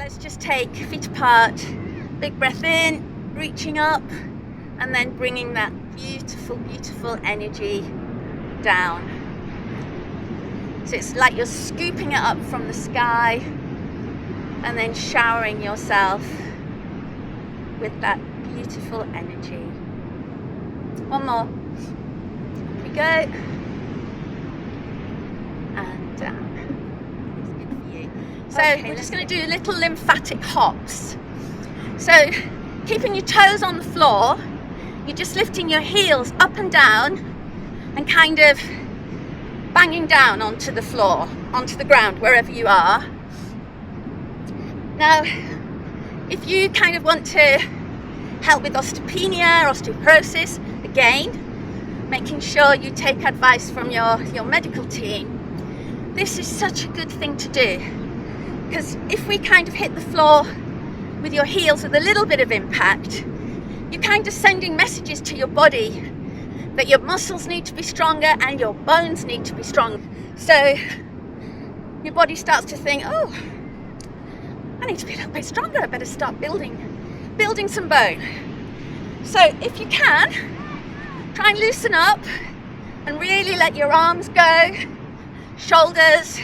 let's just take feet apart, big breath in, reaching up, and then bringing that beautiful, beautiful energy down. So it's like you're scooping it up from the sky and then showering yourself with that beautiful energy. One more. Here we go. And down. It's good for you. So we're just going to do little lymphatic hops. So keeping your toes on the floor, you're just lifting your heels up and down and kind of banging down onto the floor, onto the ground, wherever you are. Now, if you kind of want to help with osteopenia, osteoporosis, again, making sure you take advice from your medical team, this is such a good thing to do. Because if we kind of hit the floor with your heels with a little bit of impact, you're kind of sending messages to your body that your muscles need to be stronger and your bones need to be strong. So your body starts to think, oh, I need to be a little bit stronger. I better start building some bone. So if you can, try and loosen up and really let your arms go, shoulders,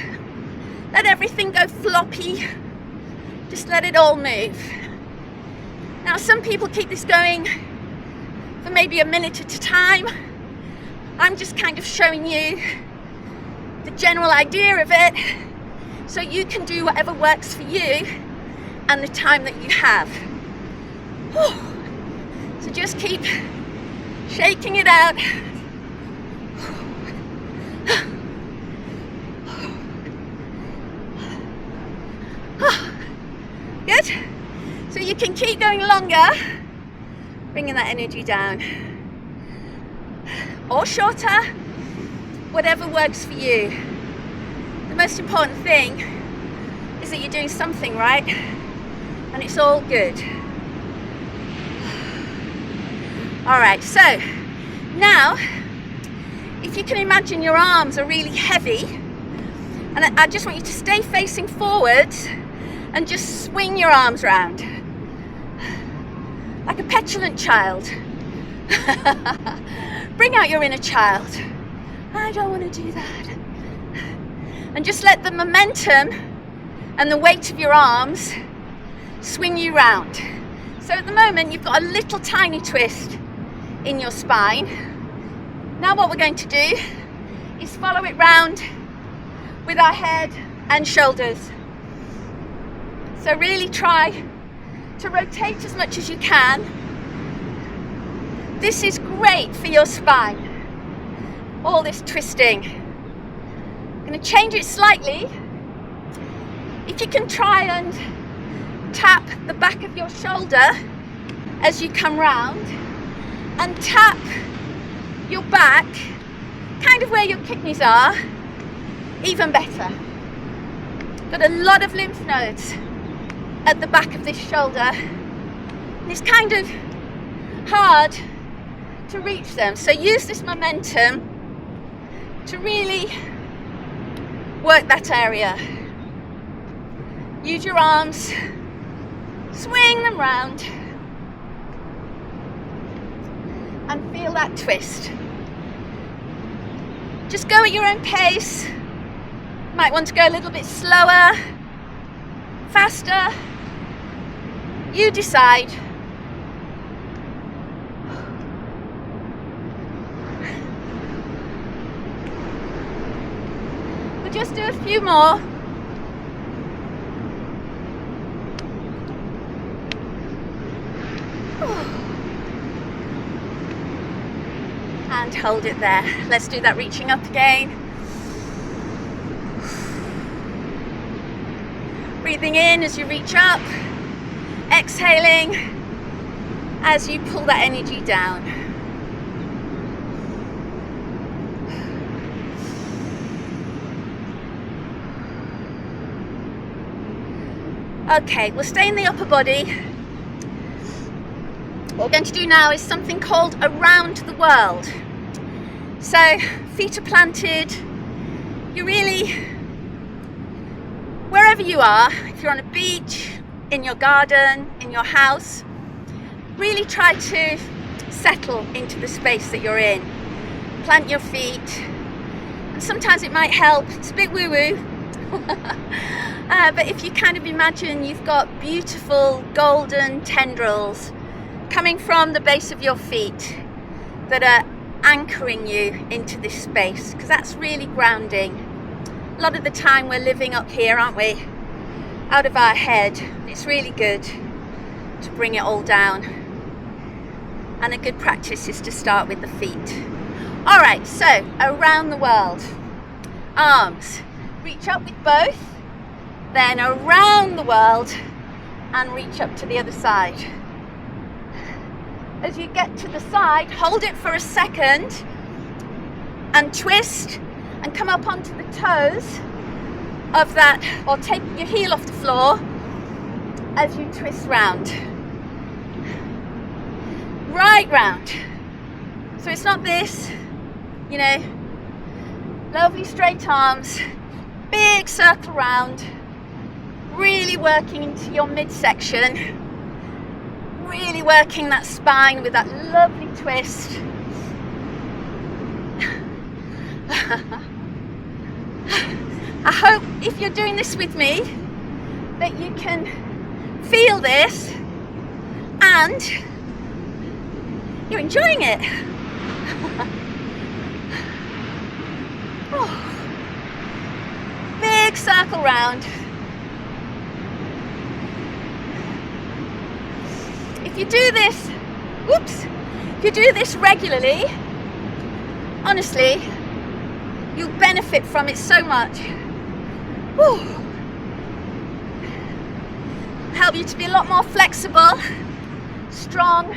let everything go floppy. Just let it all move. Now, some people keep this going for maybe a minute at a time. I'm just kind of showing you the general idea of it so you can do whatever works for you and the time that you have. So just keep shaking it out. Good. So you can keep going longer, bringing that energy down, or shorter, whatever works for you. The most important thing is that you're doing something right, and it's all good. All right, so now, if you can imagine your arms are really heavy, and I just want you to stay facing forwards and just swing your arms round like a petulant child. Bring out your inner child. I don't want to do that. And just let the momentum and the weight of your arms swing you round. So at the moment you've got a little tiny twist in your spine. Now what we're going to do is follow it round with our head and shoulders. So really try to rotate as much as you can. This is great for your spine, all this twisting. I'm going to change it slightly. If you can try and tap the back of your shoulder as you come round and tap your back, kind of where your kidneys are, even better. Got a lot of lymph nodes at the back of this shoulder. And it's kind of hard to reach them. So use this momentum to really work that area. Use your arms, swing them round, and feel that twist. Just go at your own pace. You might want to go a little bit slower, faster. You decide. We'll just do a few more. And hold it there. Let's do that reaching up again. Breathing in as you reach up, exhaling as you pull that energy down. Okay, we'll stay in the upper body. What we're going to do now is something called around the world. So feet are planted. You're really, wherever you are, if you're on a beach, in your garden, in your house. Really try to settle into the space that you're in. Plant your feet. And sometimes it might help, it's a bit woo-woo, but if you kind of imagine you've got beautiful golden tendrils coming from the base of your feet that are anchoring you into this space, because that's really grounding. A lot of the time we're living up here, aren't we? Out of our head. It's really good to bring it all down. And a good practice is to start with the feet. All right, so around the world. Arms, reach up with both, then around the world and reach up to the other side. As you get to the side, hold it for a second and twist and come up onto the toes of that, or take your heel off the floor as you twist round. Right round. So it's not this, you know, lovely straight arms, big circle round, really working into your midsection, really working that spine with that lovely twist. I hope if you're doing this with me that you can feel this and you're enjoying it. Oh. Big circle round. If you do this, if you do this regularly, honestly, you'll benefit from it so much. Whew. Help you to be a lot more flexible, strong,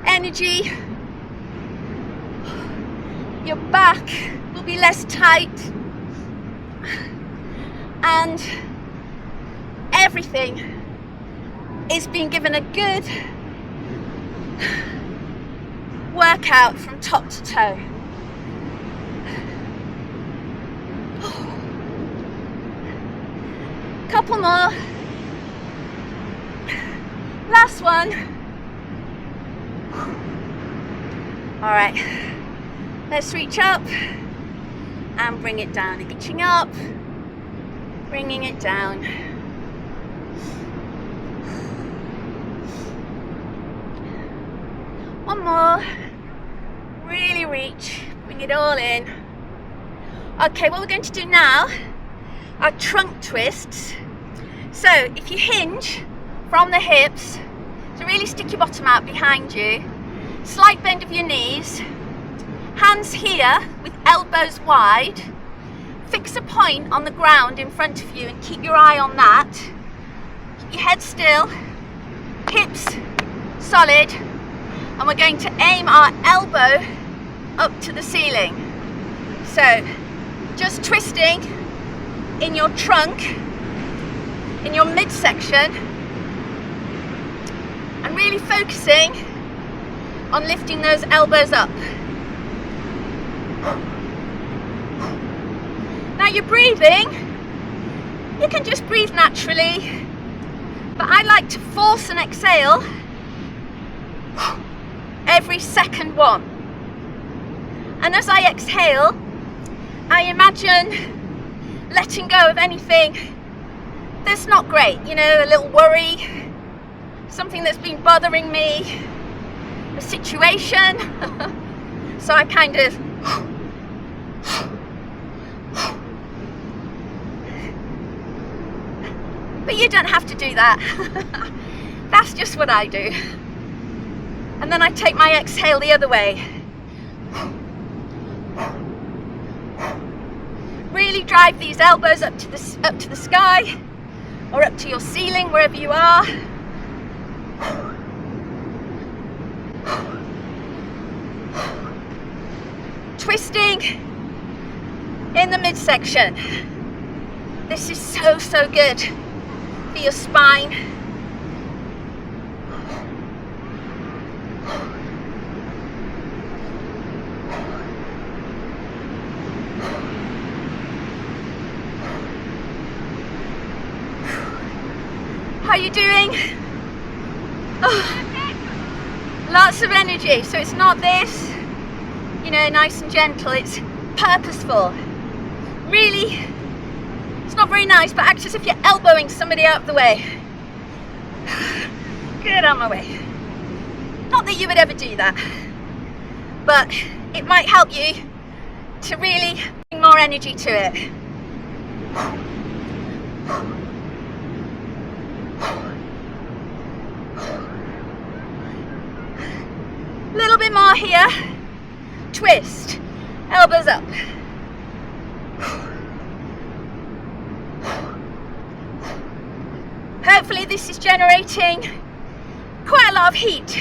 energy. Your back will be less tight, and everything is being given a good workout from top to toe. Couple more. Last one. All right. Let's reach up and bring it down. Reaching up, bringing it down. One more. Really reach, bring it all in. Okay, what we're going to do now are trunk twists. So if you hinge from the hips, so really stick your bottom out behind you, slight bend of your knees, hands here with elbows wide, fix a point on the ground in front of you and keep your eye on that. Keep your head still, hips solid, and we're going to aim our elbow up to the ceiling. So just twisting in your trunk, in your midsection, and really focusing on lifting those elbows up. Now you're breathing, you can just breathe naturally, but I like to force an exhale every second one. And as I exhale, I imagine letting go of anything that's not great, you know, a little worry, something that's been bothering me, a situation. So I kind of but you don't have to do that. That's just what I do. And then I take my exhale the other way. Really drive these elbows up to the sky, or up to your ceiling, wherever you are. Twisting in the midsection. This is so good for your spine. How are you doing? Oh, lots of energy. So it's not this, you know, nice and gentle. It's purposeful. Really, it's not very nice, but act as if you're elbowing somebody out of the way. Get out of my way. Not that you would ever do that, but it might help you to really bring more energy to it. A little bit more here. Twist. Elbows up. Hopefully this is generating quite a lot of heat.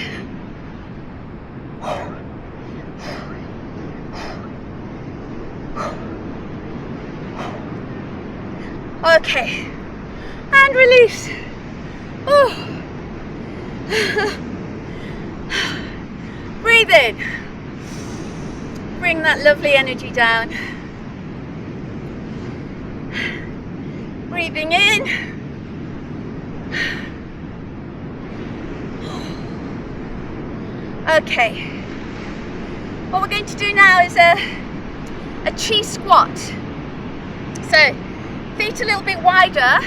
Okay, and release. Oh. Breathe in. Bring that lovely energy down. Breathing in. Okay. What we're going to do now is a chi squat. So, feet a little bit wider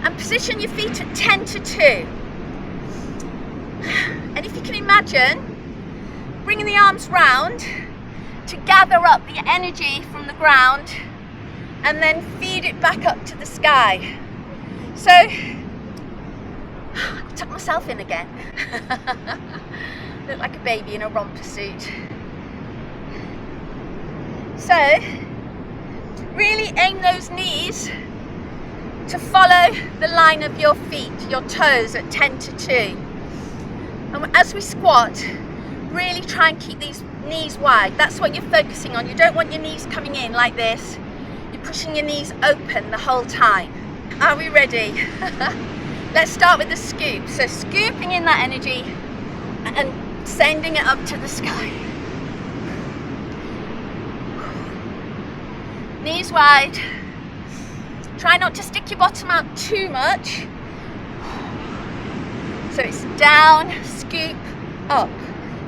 and position your feet at 10 to 2. And if you can imagine, bringing the arms round to gather up the energy from the ground and then feed it back up to the sky. So, I tuck myself in again. Look like a baby in a romper suit. So, really aim those knees to follow the line of your feet, your toes at 10 to 2. And as we squat, really try and keep these knees wide. That's what you're focusing on. You don't want your knees coming in like this. You're pushing your knees open the whole time. Are we ready? Let's start with the scoop. So scooping in that energy and sending it up to the sky. Knees wide. Try not to stick your bottom out too much. So it's down, scoop, up.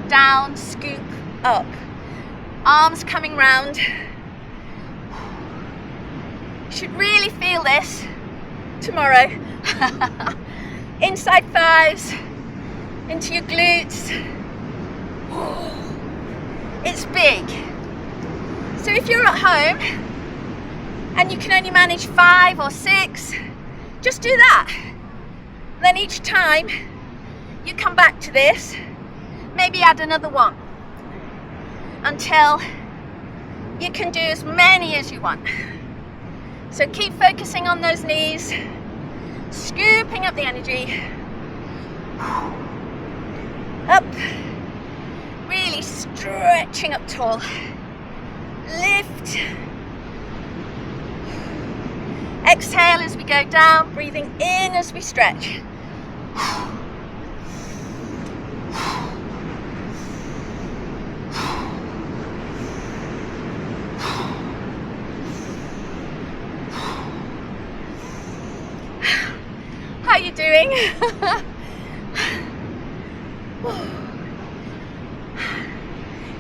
Down, scoop, up. Arms coming round. You should really feel this tomorrow. Inside thighs, into your glutes. It's big. So if you're at home and you can only manage 5 or 6, just do that. Then each time you come back to this, maybe add another one until you can do as many as you want. So keep focusing on those knees, scooping up the energy, up, really stretching up tall, lift, exhale as we go down, breathing in as we stretch. How are you doing?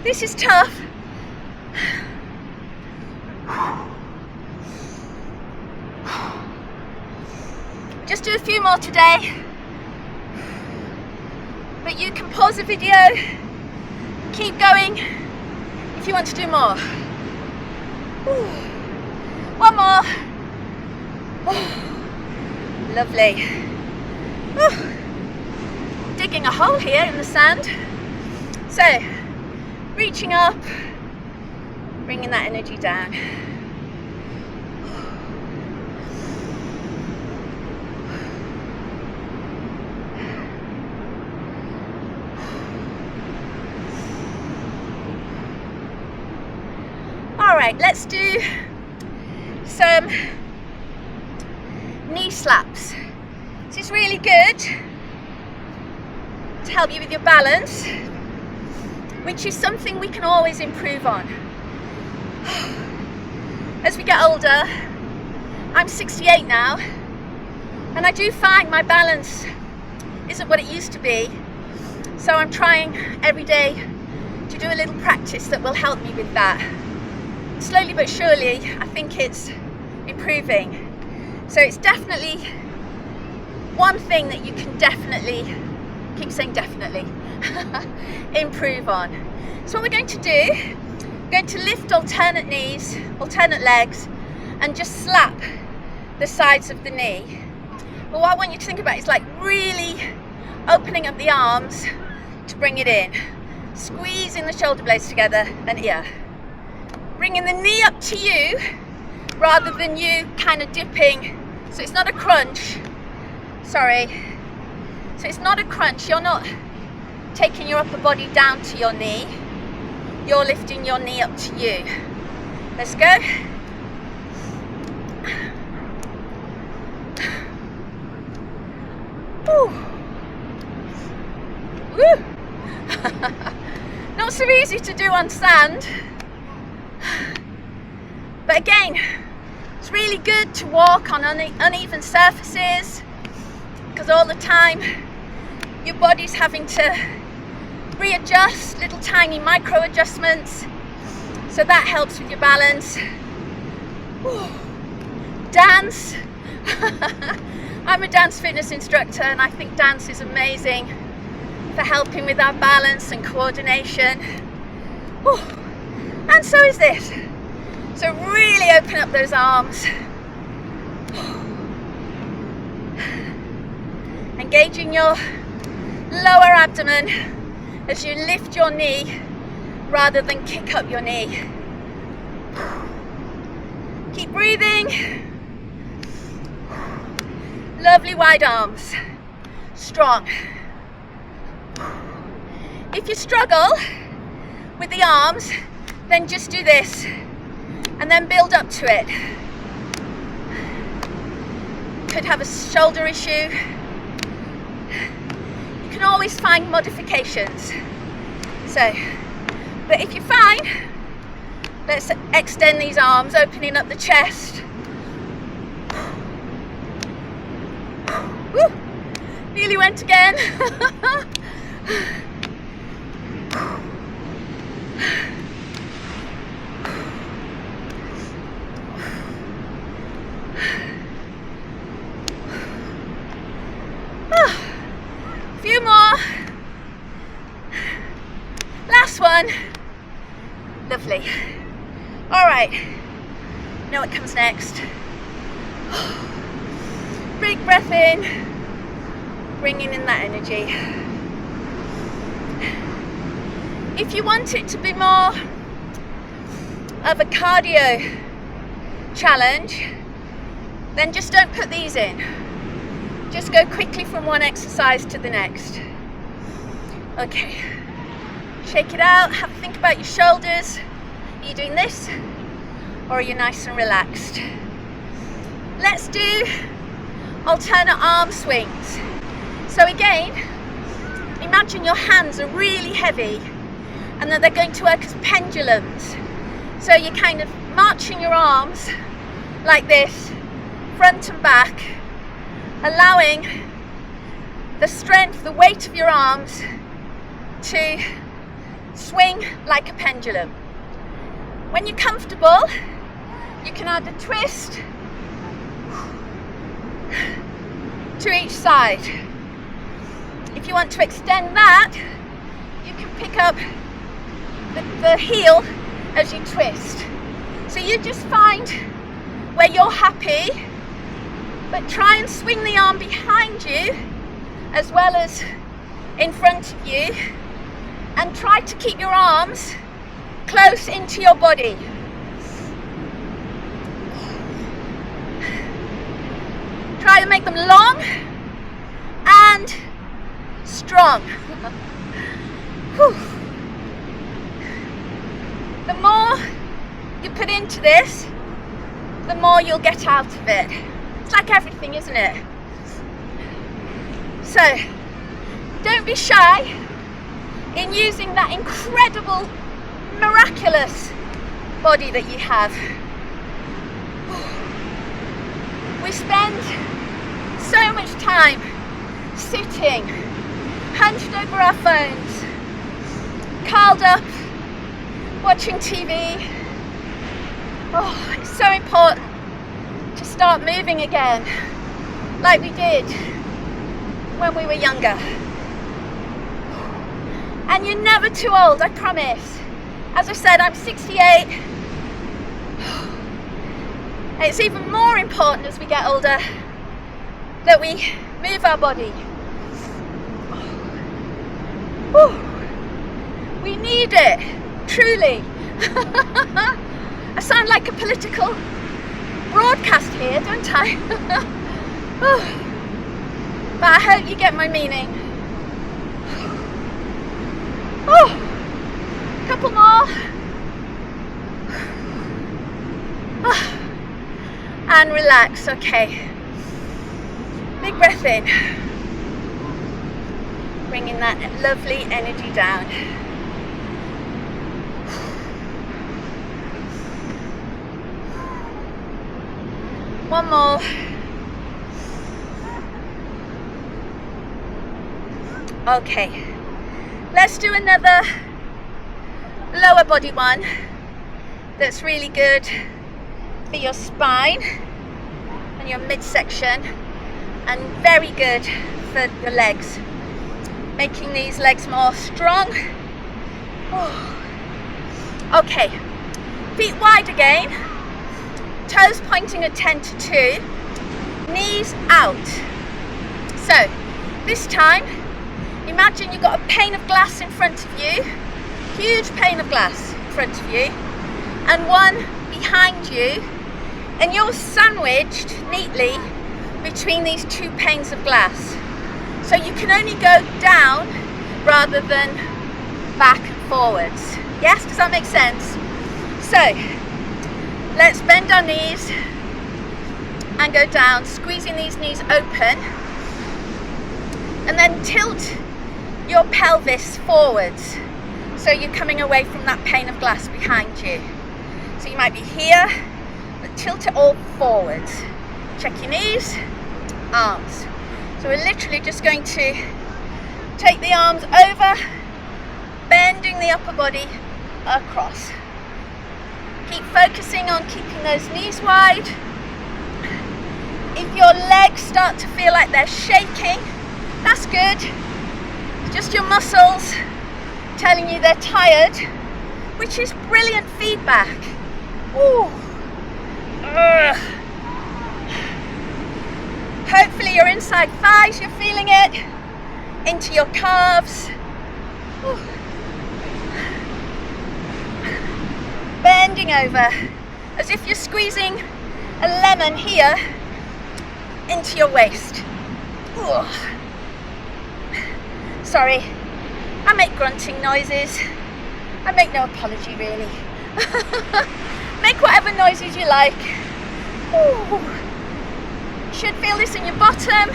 This is tough. Just do a few more today. But you can pause the video, keep going if you want to do more. One more. Lovely. Digging a hole here in the sand. So, reaching up, bringing that energy down. All right, let's do some knee slaps. This is really good to help you with your balance, which is something we can always improve on. As we get older, I'm 68 now, And I do find my balance isn't what it used to be. So I'm trying every day to do a little practice that will help me with that. Slowly but surely, I think it's improving. So it's definitely one thing that you can definitely, keep saying definitely, improve on. So what we're going to do, we're going to lift alternate knees, alternate legs, and just slap the sides of the knee. But what I want you to think about is like really opening up the arms to bring it in. Squeezing the shoulder blades together and here. Bringing the knee up to you rather than you kind of dipping. So it's not a crunch. Sorry. So it's not a crunch. You're not taking your upper body down to your knee. You're lifting your knee up to you. Let's go. Woo. Woo. Not so easy to do on sand. But again, it's really good to walk on uneven surfaces, because all the time your body's having to readjust, little tiny micro adjustments. So that helps with your balance. Woo. Dance. I'm a dance fitness instructor, and I think dance is amazing for helping with our balance and coordination. Whew. And so is this. So really open up those arms. Engaging your lower abdomen as you lift your knee rather than kick up your knee. Keep breathing. Lovely wide arms. Strong. If you struggle with the arms, then just do this and then build up to it. Could have a shoulder issue. You can always find modifications. So, but if you're fine, let's extend these arms, opening up the chest. Woo. Nearly went again. Few more. Last one. Lovely. All right. Now what comes next? Big breath in, bringing in that energy. If you want it to be more of a cardio challenge, then just don't put these in. Just go quickly from one exercise to the next. Okay, shake it out, have a think about your shoulders. Are you doing this, or are you nice and relaxed? Let's do alternate arm swings. So again, imagine your hands are really heavy and that they're going to work as pendulums. So you're kind of marching your arms like this, front and back, allowing the strength, the weight of your arms to swing like a pendulum. When you're comfortable, you can add a twist to each side. If you want to extend that, you can pick up the heel as you twist. So you just find where you're happy, but try and swing the arm behind you as well as in front of you, and try to keep your arms close into your body. Try to make them long and strong. The more you put into this, the more you'll get out of it. It's like everything, isn't it? So, don't be shy in using that incredible, miraculous body that you have. We spend so much time sitting, hunched over our phones, curled up, watching TV. Oh, it's so important to start moving again, like we did when we were younger. And you're never too old, I promise. As I said, I'm 68. It's even more important as we get older that we move our body. We need it, truly. I sound like a political broadcast here, don't I? But I hope you get my meaning. A couple more. And relax, okay. Big breath in. Bringing that lovely energy down. One more. Okay. Let's do another lower body one that's really good for your spine and your midsection, and very good for your legs, making these legs more strong. Okay, feet wide again, toes pointing at 10 to 2, knees out. So this time, imagine you've got a pane of glass in front of you, huge pane of glass in front of you, and one behind you, and you're sandwiched neatly between these two panes of glass. So you can only go down rather than back and forwards. Yes, does that make sense? So let's bend our knees and go down, squeezing these knees open, and then tilt your pelvis forwards, so you're coming away from that pane of glass behind you. So you might be here, but tilt it all forwards. Check your knees, arms. So we're literally just going to take the arms over, bending the upper body across. Keep focusing on keeping those knees wide. If your legs start to feel like they're shaking, that's good. It's just your muscles telling you they're tired, which is brilliant feedback. Ooh. Hopefully your inside thighs, you're feeling it, into your calves. Ooh. Bending over, as if you're squeezing a lemon here into your waist. Ooh. Sorry, I make grunting noises. I make no apology really. Make whatever noises you like. Ooh. You should feel this in your bottom.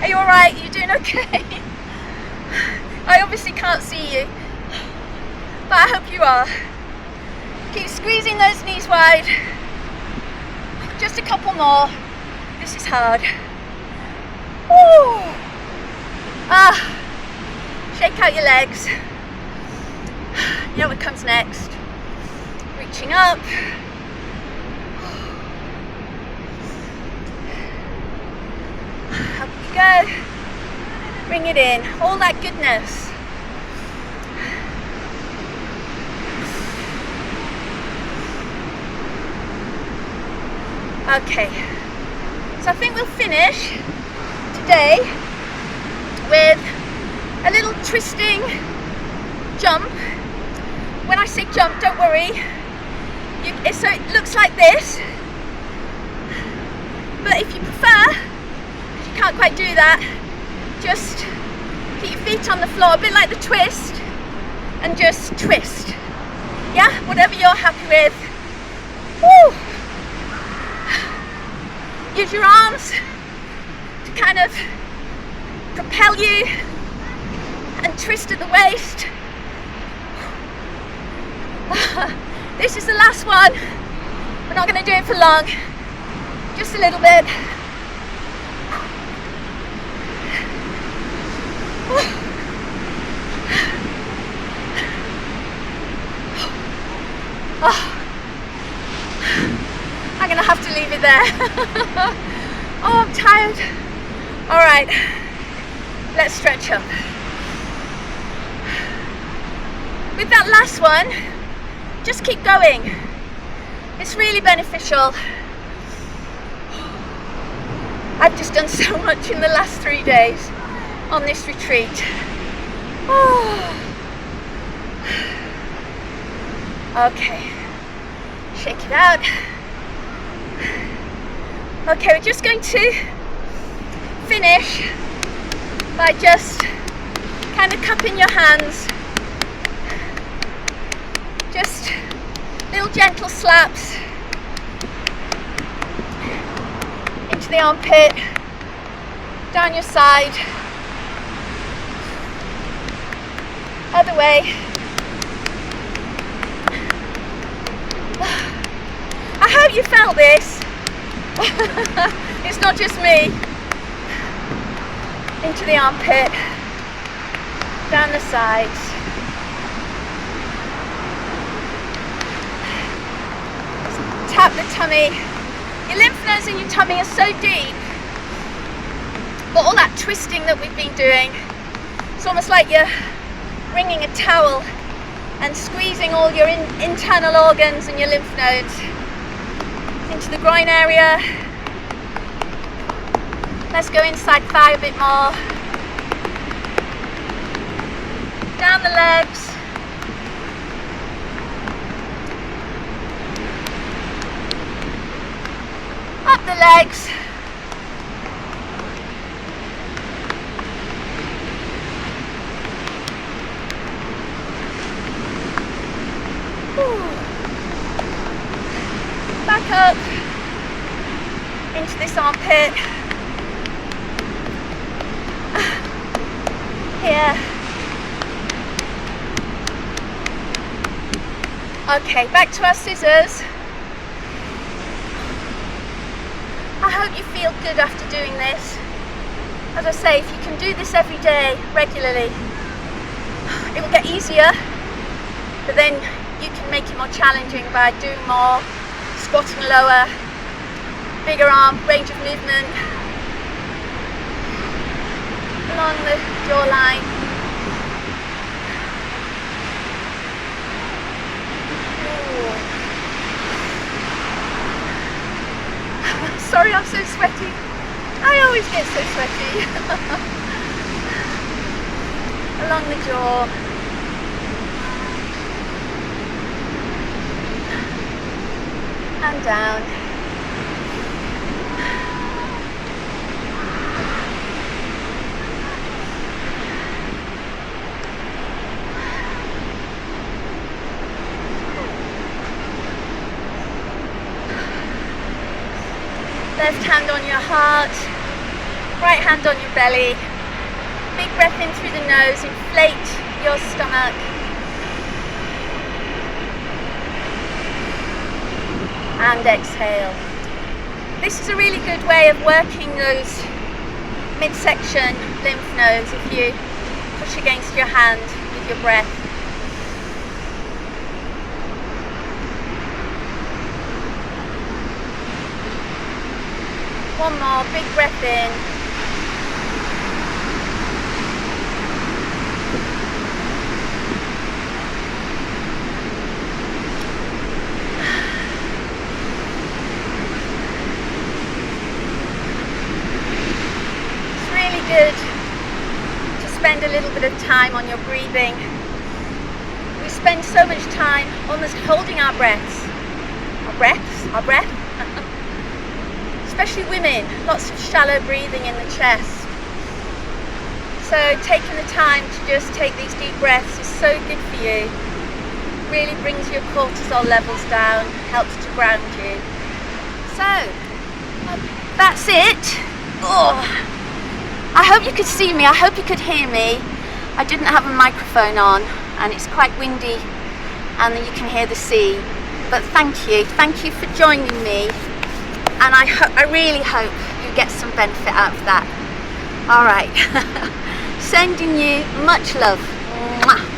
Are you alright? Are you doing okay? I obviously can't see you, but I hope you are. Keep squeezing those knees wide. Just a couple more. This is hard. Ooh. Shake out your legs. You know what comes next. Reaching up. Up you go. Bring it in. All that goodness. Okay. So I think we'll finish today with a little twisting jump. When I say jump, don't worry. So it looks like this. But if you prefer, because you can't quite do that, just keep your feet on the floor, a bit like the twist, and just twist. Yeah, whatever you're happy with. Woo! Use your arms to kind of propel you and twist at the waist. This is the last one. We're not going to do it for long. Just a little bit. Oh. I'm gonna have to leave it there. Oh, I'm tired. All right, let's stretch up. With that last one, just keep going. It's really beneficial. I've just done so much in the last 3 days on this retreat. Oh. Okay, shake it out. Okay, we're just going to finish by just kind of cupping your hands. Just little gentle slaps into the armpit, down your side, other way. I hope you felt this. It's not just me. Into the armpit, down the sides. Tap the tummy. Your lymph nodes in your tummy are so deep, but all that twisting that we've been doing, it's almost like you're wringing a towel and squeezing all your internal organs and your lymph nodes into the groin area. Let's go inside thigh a bit more. Down the legs. Up the legs. Back up into this armpit. Here. Okay, back to our scissors. I hope you feel good after doing this. As I say, if you can do this every day, regularly, it will get easier, but then you can make it more challenging by doing more, squatting lower, bigger arm, range of movement, along the jawline. Sorry, I'm so sweaty. I always get so sweaty. Along the jaw. And down. Left hand on your heart, right hand on your belly. Big breath in through the nose, inflate your stomach. And exhale. This is a really good way of working those midsection lymph nodes if you push against your hand with your breath. One more, big breath in. It's really good to spend a little bit of time on your breathing. We spend so much time almost holding our breaths. Our breath. Especially women, lots of shallow breathing in the chest. So taking the time to just take these deep breaths is so good for you. Really brings your cortisol levels down, helps to ground you. So, that's it. Oh, I hope you could see me, I hope you could hear me. I didn't have a microphone on and it's quite windy and you can hear the sea. But thank you for joining me And I really hope you get some benefit out of that. All right. Sending you much love. Mwah.